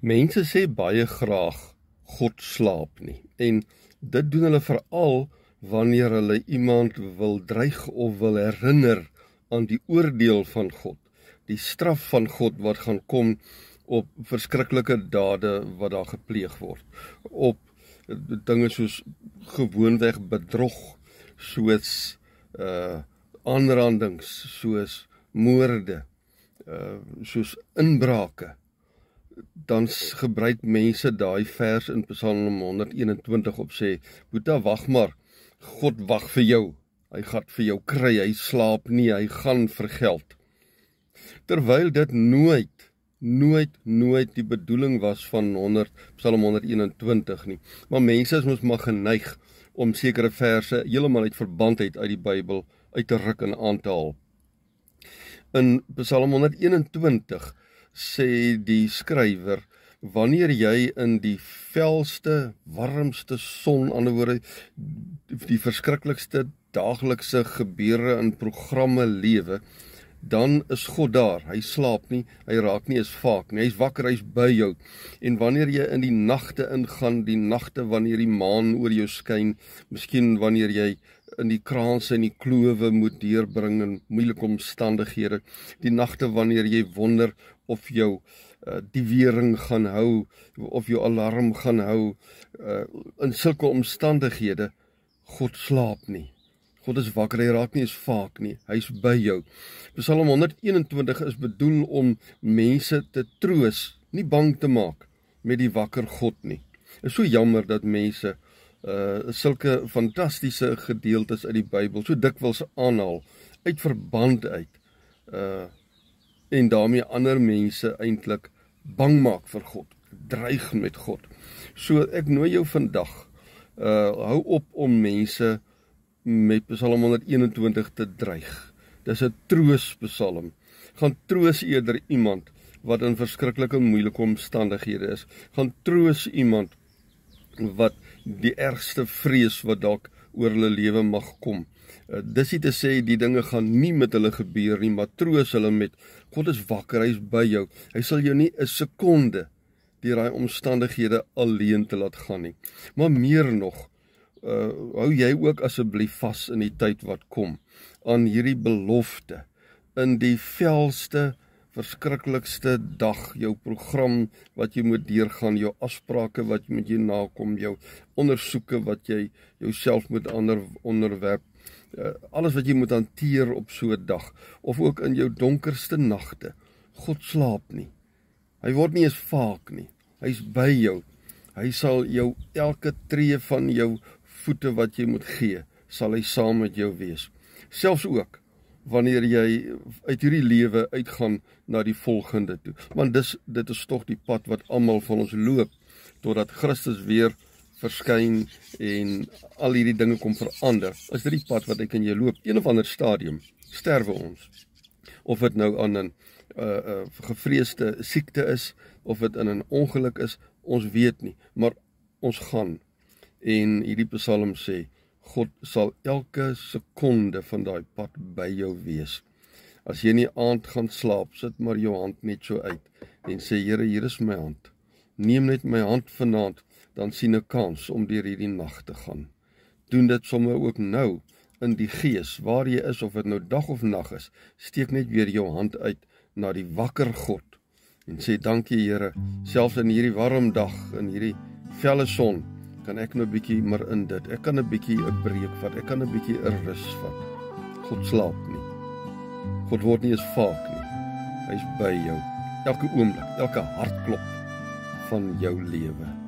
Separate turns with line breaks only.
Mense sê baie graag, God slaap nie. En dit doen hulle veral wanneer hulle iemand wil dreig of wil herinner aan die oordeel van God. Die straf van God wat gaan kom op verskriklike dade wat daar gepleeg word. Op dinge soos gewoonweg bedrog, soos aanrandings, soos moorde, soos inbrake. Dan gebruik mense daai vers in Psalm 121 op sê, Boeta, wag maar, God wag vir jou, hy gaan vir jou kry, hy slaap nie, hy gaan vergeld. Terwyl dit nooit die bedoeling was van Psalm 121 nie, maar mense is mos maar geneig om sekere verse heeltemal uit verbandheid uit die Bybel uit te ruk en aan te haal. In Psalm 121 sê die skrywer, wanneer jy in die felste, warmste son, ander woorde, die verskriklikste daaglikse gebeure en programme lewe, dan is God daar, hy slaap nie, hy raak nie eens vaak nie, hy is wakker, hy is by jou, en wanneer jy in die nagte ingaan, die nagte wanneer die maan oor jou skyn, miskien wanneer jy in die kraanse en die klowe moet deurbring in moeilike omstandighede, die nagte wanneer jy wonder of jou die wering gaan hou, of jou alarm gaan hou, in sulke omstandighede, God slaap nie. God is wakker, hy raak nie eens vaak nie, hy is by jou. Psalm 121 is bedoel om mense te troos, nie bang te maak met die wakker God nie. Het is so jammer dat mense sulke fantastiese gedeeltes uit die Bybel so dikwels aanhaal, uit verband uit, en daarmee ander mense eintlik bang maak vir God, dreig met God. So ek nooi jou vandag, hou op om mense met Psalm 121 te dreig. Dis 'n troospsalm. Gaan troos eerder iemand wat in verskriklike moeilike omstandighede is. Gaan troos iemand wat die ergste vrees wat dalk oor hulle lewe mag kom. Dis nie te sê die dinge gaan nie met hulle gebeur nie, maar troos hulle met, God is wakker, hy is by jou. Hy sal jou nie 'n sekonde deur daai omstandighede alleen te laat gaan nie. Maar meer nog, hou jy ook asseblief vas in die tyd wat kom, aan hierdie belofte, in die felste, verskriklikste dag, jou program wat jy moet deurgaan, jou afsprake wat jy met jy nakom, jou ondersoeke wat jy jouself moet onderwerp, alles wat jy moet hanteer op so 'n dag, of ook in jou donkerste nagte. God slaap nie. Hy word nie eens vaak nie. Hy is by jou. Hy sal jou elke tree van jou voete wat jy moet gee, sal hy saam met jou wees. Selfs ook wanneer jy uit hierdie lewe uitgaan na die volgende toe. Want dit is tog die pad wat almal van ons loop, totdat Christus weer verskyn en al hierdie dinge kom verander. Is dit die pad wat ek en jy loop? Een of ander stadium sterwe ons. Of dit nou aan 'n gevreesde siekte is, of dit in 'n ongeluk is, ons weet nie, maar ons gaan. En hierdie Psalm sê, God sal elke sekonde van daai pad by jou wees. As jy in die aand gaan slaap, sit maar jou hand net so uit en sê, Here, hier is my hand. Neem net my hand vanaand, dan sien 'n kans om deur hierdie nag te gaan. Doen dit sommer ook nou in die gees, waar jy is, of dit nou dag of nag is, steek net weer jou hand uit na die wakker God en sê, dankie Here, selfs in hierdie warm dag, in hierdie felle son, kan ek nou 'n bietjie maar in dit. Ek kan 'n bietjie 'n breek vat. Ek kan 'n bietjie 'n rus vat. God slaap nie. God word nie eens vaak nie. Hy is by jou. Elke oomblik, elke hartklop van jou lewe.